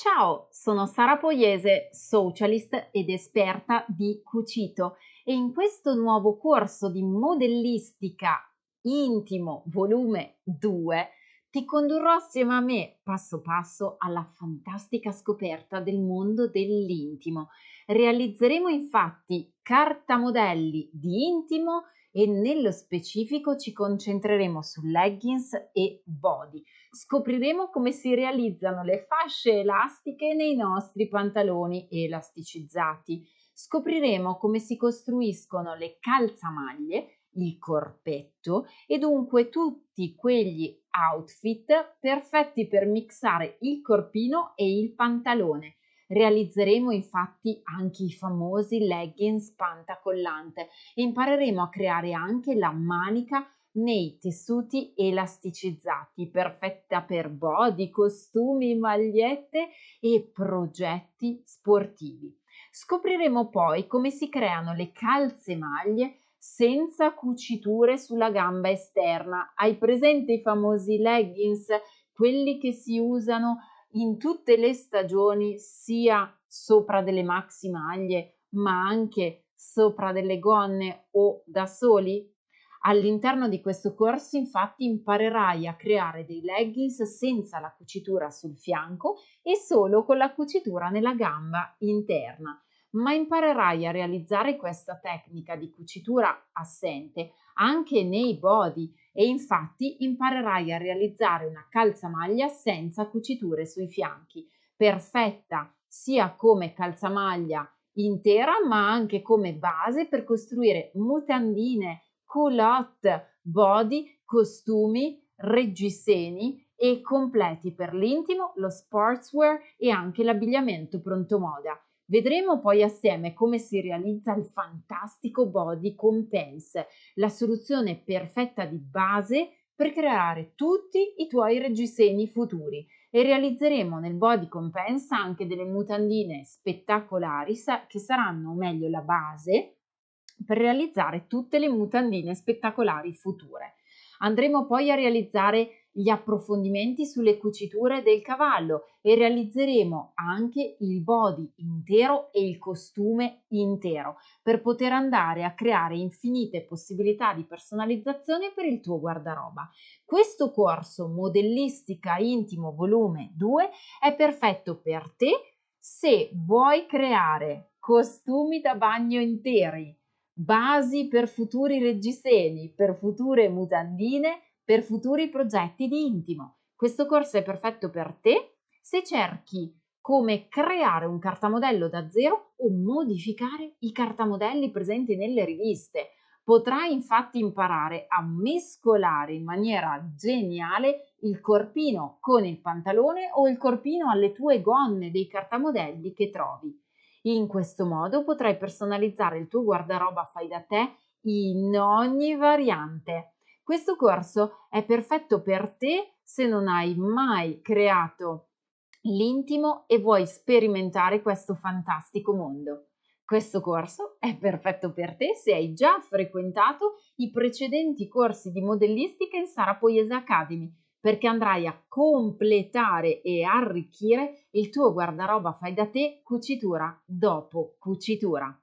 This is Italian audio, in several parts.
Ciao, sono Sara Poiese, socialist ed esperta di cucito e in questo nuovo corso di modellistica intimo volume 2 ti condurrò assieme a me passo passo alla fantastica scoperta del mondo dell'intimo. Realizzeremo infatti cartamodelli di intimo e nello specifico ci concentreremo su leggings e body. Scopriremo come si realizzano le fasce elastiche nei nostri pantaloni elasticizzati. Scopriremo come si costruiscono le calzamaglie, il corpetto e dunque tutti quegli outfit perfetti per mixare il corpino e il pantalone. Realizzeremo infatti anche i famosi leggings pantacollante e impareremo a creare anche la manica nei tessuti elasticizzati, perfetta per body, costumi, magliette e progetti sportivi. Scopriremo poi come si creano le calzemaglie senza cuciture sulla gamba esterna. Hai presente i famosi leggings, quelli che si usano in tutte le stagioni, sia sopra delle maxi maglie, ma anche sopra delle gonne o da soli? All'interno di questo corso infatti imparerai a creare dei leggings senza la cucitura sul fianco e solo con la cucitura nella gamba interna, ma imparerai a realizzare questa tecnica di cucitura assente anche nei body e infatti imparerai a realizzare una calzamaglia senza cuciture sui fianchi, perfetta sia come calzamaglia intera ma anche come base per costruire mutandine, culotte, body, costumi, reggiseni e completi per l'intimo, lo sportswear e anche l'abbigliamento pronto moda. Vedremo poi assieme come si realizza il fantastico body compense, la soluzione perfetta di base per creare tutti i tuoi reggiseni futuri e realizzeremo nel body compense anche delle mutandine spettacolari che saranno, o meglio, la base per realizzare tutte le mutandine spettacolari future. Andremo poi a realizzare gli approfondimenti sulle cuciture del cavallo e realizzeremo anche il body intero e il costume intero per poter andare a creare infinite possibilità di personalizzazione per il tuo guardaroba. Questo corso Modellistica Intimo Volume 2 è perfetto per te se vuoi creare costumi da bagno interi, basi per futuri reggiseni, per future mutandine, per futuri progetti di intimo. Questo corso è perfetto per te se cerchi come creare un cartamodello da zero o modificare i cartamodelli presenti nelle riviste. Potrai infatti imparare a mescolare in maniera geniale il corpino con il pantalone o il corpino alle tue gonne dei cartamodelli che trovi. In questo modo potrai personalizzare il tuo guardaroba fai da te in ogni variante. Questo corso è perfetto per te se non hai mai creato l'intimo e vuoi sperimentare questo fantastico mondo. Questo corso è perfetto per te se hai già frequentato i precedenti corsi di modellistica in Sara Poiese Academy, perché andrai a completare e arricchire il tuo guardaroba fai da te cucitura dopo cucitura.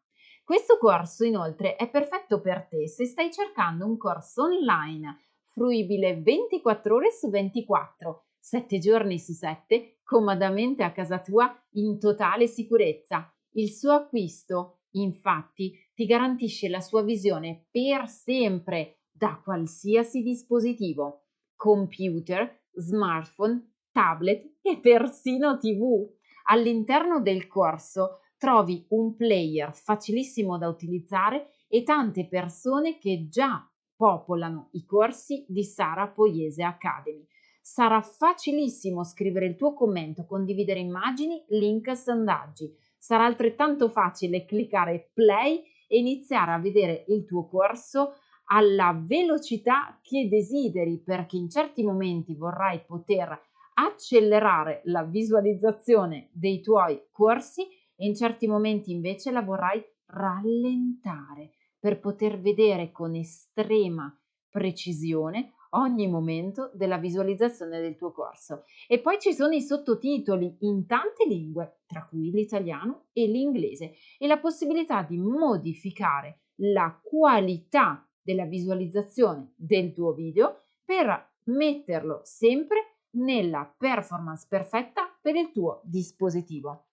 Questo corso inoltre è perfetto per te se stai cercando un corso online fruibile 24 ore su 24, 7 giorni su 7, comodamente a casa tua in totale sicurezza. Il suo acquisto, infatti, ti garantisce la sua visione per sempre da qualsiasi dispositivo, computer, smartphone, tablet e persino TV. All'interno del corso trovi un player facilissimo da utilizzare e tante persone che già popolano i corsi di Sara Poiese Academy. Sarà facilissimo scrivere il tuo commento, condividere immagini, link e sondaggi. Sarà altrettanto facile cliccare play e iniziare a vedere il tuo corso alla velocità che desideri, perché in certi momenti vorrai poter accelerare la visualizzazione dei tuoi corsi e in certi momenti invece la vorrai rallentare per poter vedere con estrema precisione ogni momento della visualizzazione del tuo corso. E poi ci sono i sottotitoli in tante lingue, tra cui l'italiano e l'inglese, e la possibilità di modificare la qualità della visualizzazione del tuo video per metterlo sempre nella performance perfetta per il tuo dispositivo.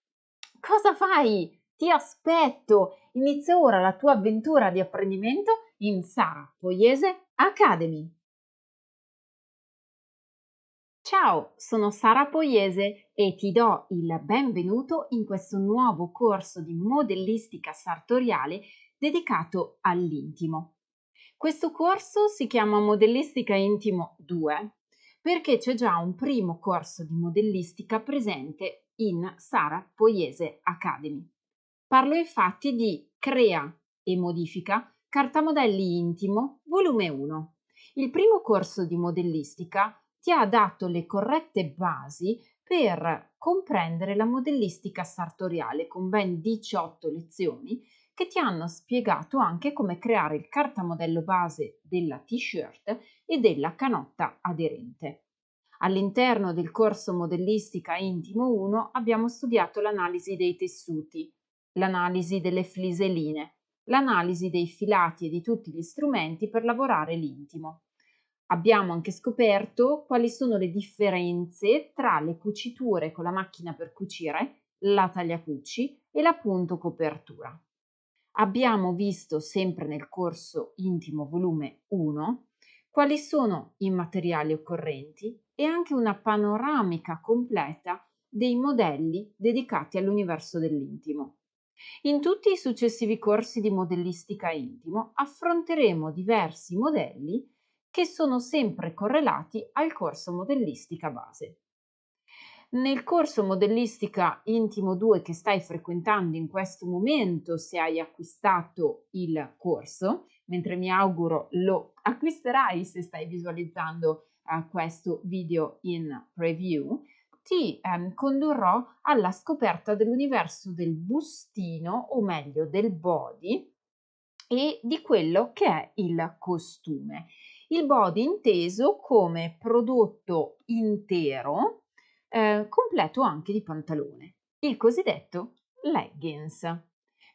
Cosa fai? Ti aspetto! Inizia ora la tua avventura di apprendimento in Sara Poiese Academy. Ciao, sono Sara Poiese e ti do il benvenuto in questo nuovo corso di modellistica sartoriale dedicato all'intimo. Questo corso si chiama Modellistica Intimo 2 perché c'è già un primo corso di modellistica presente in Sara Poiese Academy. Parlo infatti di Crea e modifica cartamodelli intimo volume 1. Il primo corso di modellistica ti ha dato le corrette basi per comprendere la modellistica sartoriale con ben 18 lezioni che ti hanno spiegato anche come creare il cartamodello base della t-shirt e della canotta aderente. All'interno del corso Modellistica Intimo 1 abbiamo studiato l'analisi dei tessuti, l'analisi delle fliseline, l'analisi dei filati e di tutti gli strumenti per lavorare l'intimo. Abbiamo anche scoperto quali sono le differenze tra le cuciture con la macchina per cucire, la tagliacuci e la punto copertura. Abbiamo visto sempre nel corso Intimo volume 1 quali sono i materiali occorrenti e anche una panoramica completa dei modelli dedicati all'universo dell'intimo. In tutti i successivi corsi di modellistica intimo affronteremo diversi modelli che sono sempre correlati al corso modellistica base. Nel corso Modellistica Intimo 2 che stai frequentando in questo momento, se hai acquistato il corso, mentre mi auguro lo acquisterai se stai visualizzando questo video in preview, ti condurrò alla scoperta dell'universo del bustino, o meglio del body, e di quello che è il costume. Il body inteso come prodotto intero, completo anche di pantalone, il cosiddetto leggings.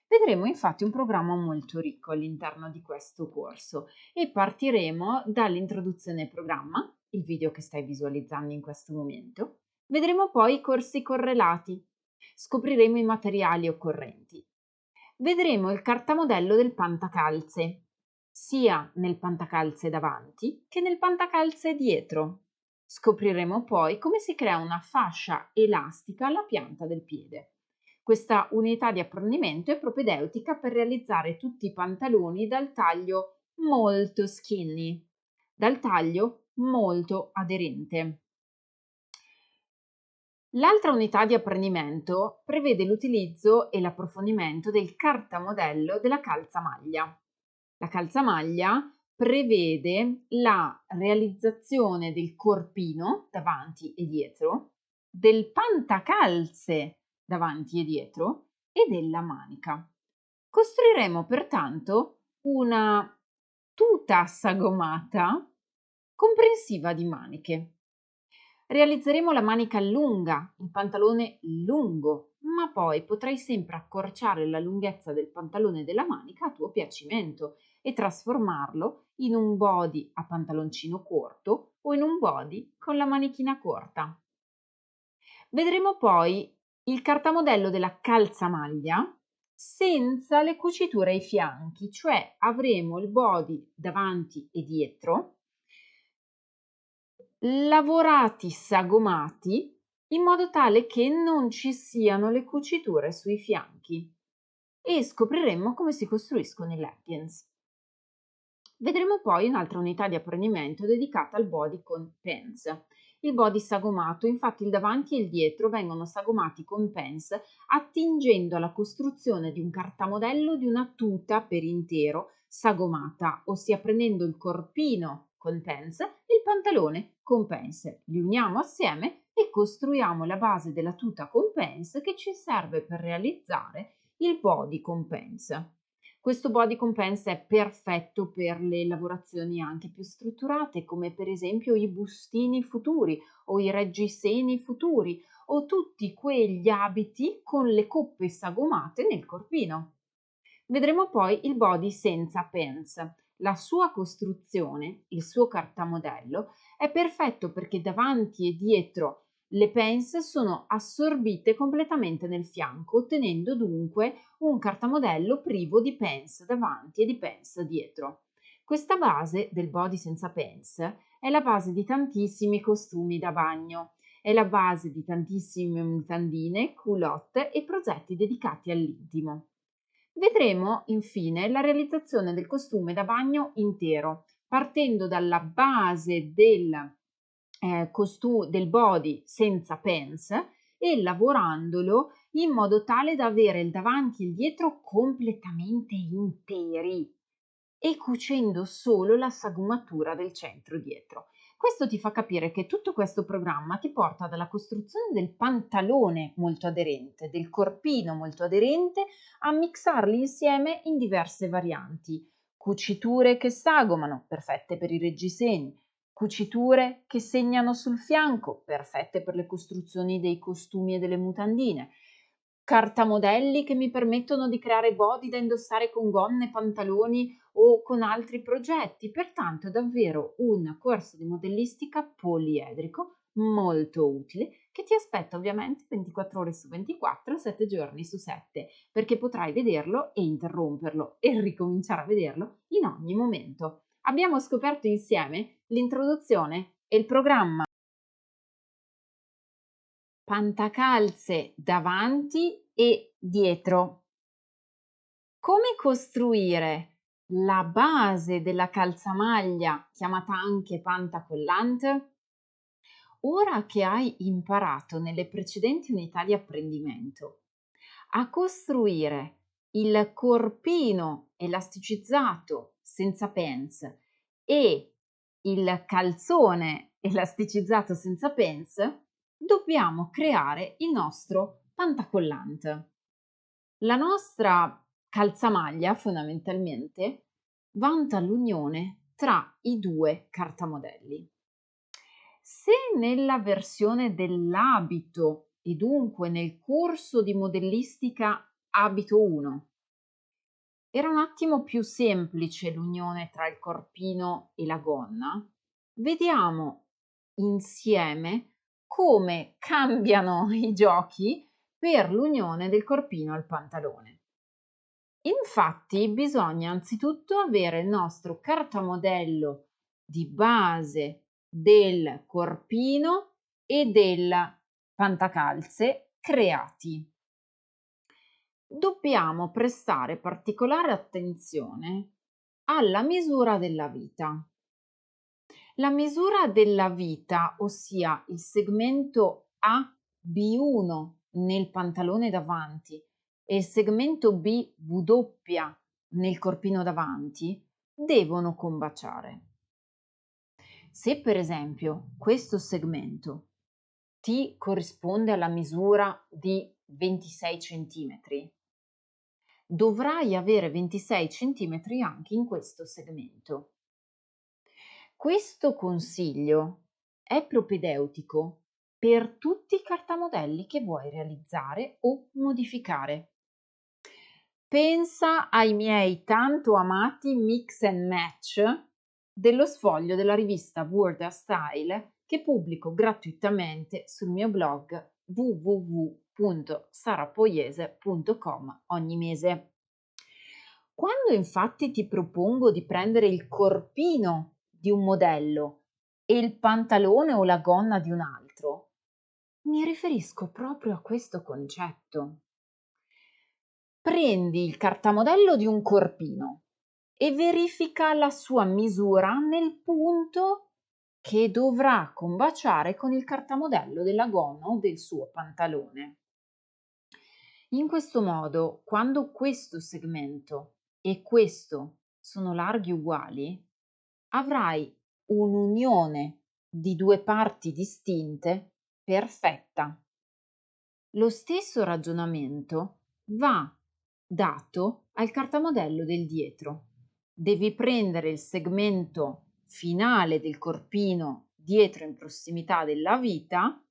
Vedremo infatti un programma molto ricco all'interno di questo corso e partiremo dall'introduzione al programma, il video che stai visualizzando in questo momento. Vedremo poi i corsi correlati, scopriremo i materiali occorrenti. Vedremo il cartamodello del pantacalze, sia nel pantacalze davanti che nel pantacalze dietro. Scopriremo poi come si crea una fascia elastica alla pianta del piede. Questa unità di apprendimento è propedeutica per realizzare tutti i pantaloni dal taglio molto skinny, dal taglio molto aderente. L'altra unità di apprendimento prevede l'utilizzo e l'approfondimento del cartamodello della calzamaglia. La calzamaglia prevede la realizzazione del corpino davanti e dietro, del pantacalze davanti e dietro e della manica. Costruiremo pertanto una tuta sagomata comprensiva di maniche. Realizzeremo la manica lunga, il pantalone lungo, ma poi potrai sempre accorciare la lunghezza del pantalone della manica a tuo piacimento e trasformarlo in un body a pantaloncino corto o in un body con la manichina corta. Vedremo poi il cartamodello della calzamaglia senza le cuciture ai fianchi, cioè avremo il body davanti e dietro lavorati sagomati in modo tale che non ci siano le cuciture sui fianchi e scopriremo come si costruiscono i leggings. Vedremo poi un'altra unità di apprendimento dedicata al body con pens. Il body sagomato, infatti il davanti e il dietro vengono sagomati con pens attingendo alla costruzione di un cartamodello di una tuta per intero sagomata, ossia prendendo il corpino con pens e il pantalone con pens. Li uniamo assieme e costruiamo la base della tuta con pens che ci serve per realizzare il body con pens. Questo body compense è perfetto per le lavorazioni anche più strutturate, come per esempio i bustini futuri o i reggiseni futuri o tutti quegli abiti con le coppe sagomate nel corpino. Vedremo poi il body senza pens. La sua costruzione, il suo cartamodello, è perfetto perché davanti e dietro le pens sono assorbite completamente nel fianco, ottenendo dunque un cartamodello privo di pens davanti e di pens dietro. Questa base del body senza pens è la base di tantissimi costumi da bagno, è la base di tantissime mutandine, culotte e progetti dedicati all'intimo. Vedremo infine la realizzazione del costume da bagno intero, partendo dalla base del body senza pens e lavorandolo in modo tale da avere il davanti e il dietro completamente interi e cucendo solo la sagomatura del centro dietro. Questo ti fa capire che tutto questo programma ti porta dalla costruzione del pantalone molto aderente, del corpino molto aderente, a mixarli insieme in diverse varianti. Cuciture che sagomano, perfette per i reggiseni, cuciture che segnano sul fianco, perfette per le costruzioni dei costumi e delle mutandine, cartamodelli che mi permettono di creare body da indossare con gonne, pantaloni o con altri progetti. Pertanto è davvero un corso di modellistica poliedrico molto utile che ti aspetta ovviamente 24 ore su 24, 7 giorni su 7, perché potrai vederlo e interromperlo e ricominciare a vederlo in ogni momento. Abbiamo scoperto insieme l'introduzione e il programma pantacalze davanti e dietro. Come costruire la base della calzamaglia, chiamata anche pantacollant? Ora che hai imparato nelle precedenti unità di apprendimento a costruire il corpino elasticizzato senza pens e il calzone elasticizzato senza pens, dobbiamo creare il nostro pantacollant. La nostra calzamaglia fondamentalmente vanta l'unione tra i due cartamodelli. Se nella versione dell'abito e dunque nel corso di modellistica abito 1 era un attimo più semplice l'unione tra il corpino e la gonna, vediamo insieme come cambiano i giochi per l'unione del corpino al pantalone. Infatti bisogna anzitutto avere il nostro cartamodello di base del corpino e del pantacalze creati. Dobbiamo prestare particolare attenzione alla misura della vita. La misura della vita, ossia il segmento AB1 nel pantalone davanti e il segmento BW nel corpino davanti, devono combaciare. Se per esempio questo segmento ti corrisponde alla misura di 26 cm, dovrai avere 26 cm anche in questo segmento. Questo consiglio è propedeutico per tutti i cartamodelli che vuoi realizzare o modificare. Pensa ai miei tanto amati mix and match dello sfoglio della rivista World of Style che pubblico gratuitamente sul mio blog www.sarapoiese.com ogni mese. Quando infatti ti propongo di prendere il corpino di un modello e il pantalone o la gonna di un altro, mi riferisco proprio a questo concetto. Prendi il cartamodello di un corpino e verifica la sua misura nel punto che dovrà combaciare con il cartamodello della gonna o del suo pantalone. In questo modo, quando questo segmento e questo sono larghi uguali, avrai un'unione di due parti distinte perfetta. Lo stesso ragionamento va dato al cartamodello del dietro. Devi prendere il segmento finale del corpino dietro in prossimità della vita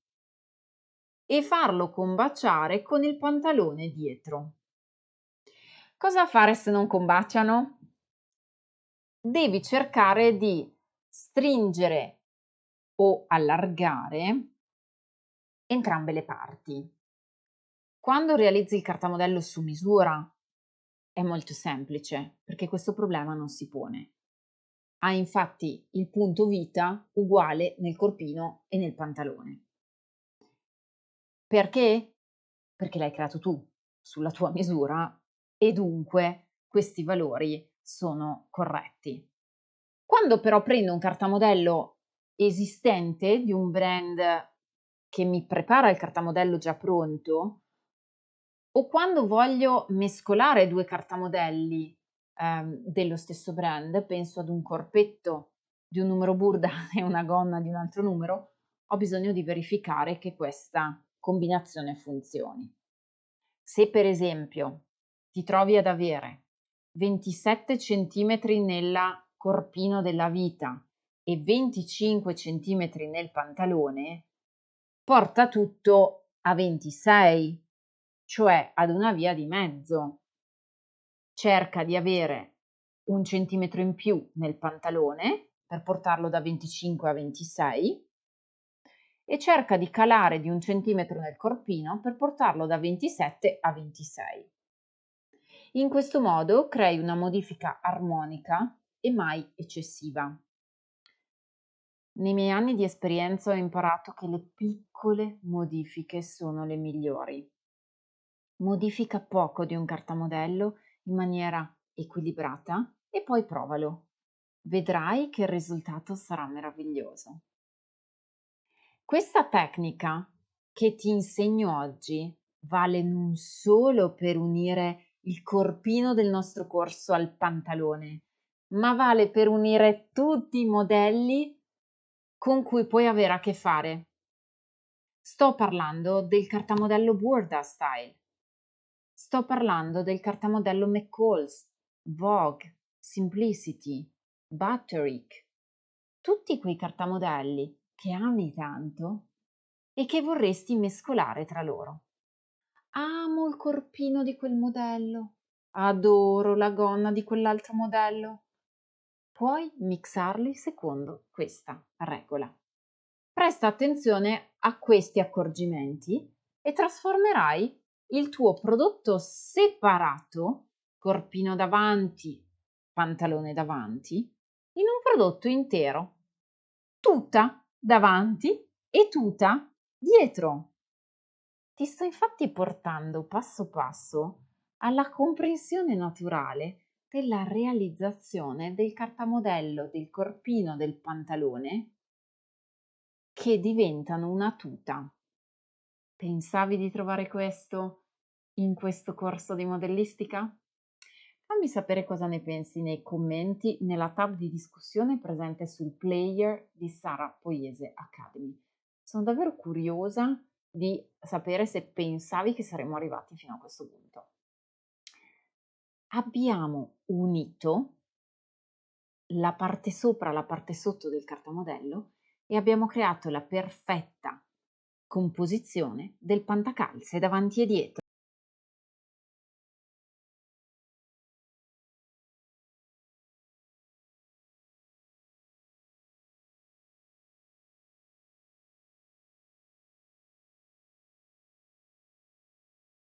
e farlo combaciare con il pantalone dietro. Cosa fare se non combaciano? Devi cercare di stringere o allargare entrambe le parti. Quando realizzi il cartamodello su misura è molto semplice perché questo problema non si pone. Ha infatti il punto vita uguale nel corpino e nel pantalone. Perché? Perché l'hai creato tu sulla tua misura e dunque questi valori sono corretti. Quando però prendo un cartamodello esistente di un brand che mi prepara il cartamodello già pronto, o quando voglio mescolare due cartamodelli dello stesso brand, penso ad un corpetto di un numero burda e una gonna di un altro numero, ho bisogno di verificare che questa combinazione funzioni. Se per esempio ti trovi ad avere 27 cm nel corpino della vita e 25 cm nel pantalone, porta tutto a 26, cioè ad una via di mezzo. Cerca di avere 1 centimetro in più nel pantalone per portarlo da 25 a 26 e cerca di calare di 1 centimetro nel corpino per portarlo da 27 a 26. In questo modo crei una modifica armonica e mai eccessiva. Nei miei anni di esperienza ho imparato che le piccole modifiche sono le migliori. Modifica poco di un cartamodello in maniera equilibrata e poi provalo. Vedrai che il risultato sarà meraviglioso. Questa tecnica che ti insegno oggi vale non solo per unire il corpino del nostro corso al pantalone, ma vale per unire tutti i modelli con cui puoi avere a che fare. Sto parlando del cartamodello Burda Style. Sto parlando del cartamodello McCall's, Vogue, Simplicity, Butterick. Tutti quei cartamodelli che ami tanto e che vorresti mescolare tra loro. Amo il corpino di quel modello, adoro la gonna di quell'altro modello. Puoi mixarli secondo questa regola. Presta attenzione a questi accorgimenti e trasformerai il tuo prodotto separato, corpino davanti, pantalone davanti, in un prodotto intero, tuta davanti e tuta dietro. Ti sto infatti portando passo passo alla comprensione naturale della realizzazione del cartamodello del corpino del pantalone che diventano una tuta. Pensavi di trovare questo in questo corso di modellistica? Fammi sapere cosa ne pensi nei commenti nella tab di discussione presente sul player di Sara Poiese Academy. Sono davvero curiosa di sapere se pensavi che saremmo arrivati fino a questo punto. Abbiamo unito la parte sopra e la parte sotto del cartamodello e abbiamo creato la perfetta composizione del pantacalze davanti e dietro.